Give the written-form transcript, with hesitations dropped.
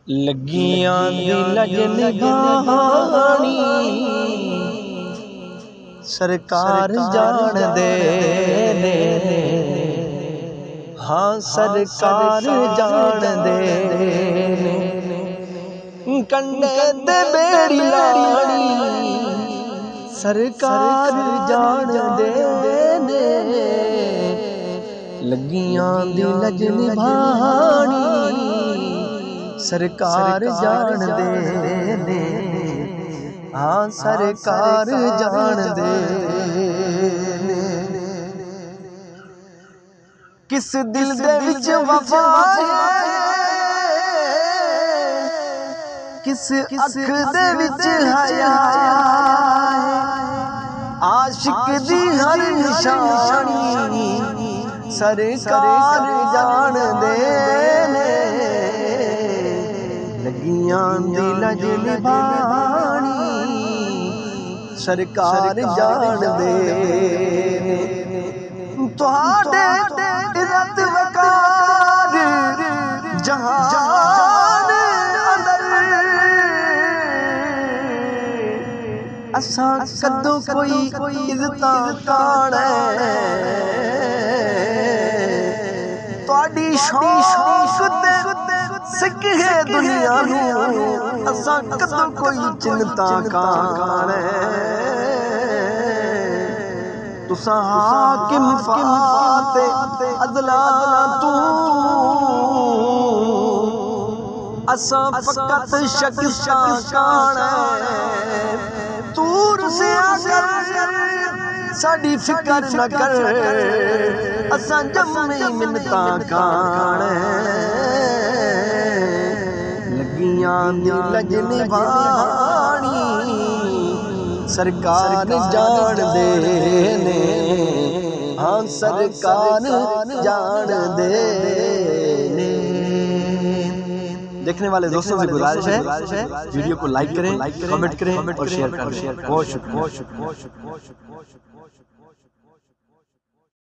लगियां दी लजन निभानी सरकार जान दे ने, हाँ सरकार जान दे ने। कंडे ते बेड़ी लानी सरकार जान दे ने, लगियां दी लजन निभानी सरकार जान दे ने, हाँ सरकार जान दे ने। किस दिल दे विच वफा है, किस अख दे विच हया है, आशिक दी हर निशानी सरकार जान दे ने, लगियां दी लजन निभानी सरकार जान दे ने। तुहाडे इज्जत वकार जहान अंदर असां कदों कोई इज्जत काणे, तुहाडी शौक ते सिख है दुनिया नूं असां कदों कोई चिंता काणे। तुसां हाकिम फाते अदला तू असां फकत शकिस्ता काणे। तू रुसिया कर साडी फिकर न कर असां जम्मे मिन्नता काणे, लगियां दी लजन निभानी सरकार जान दे ने, हाँ सरकार जान दे ने। देखने वाले दोस्तों से गुजारिश है वीडियो को लाइक करें, कमेंट करें और शेयर करें। बहुत शुक्रिया।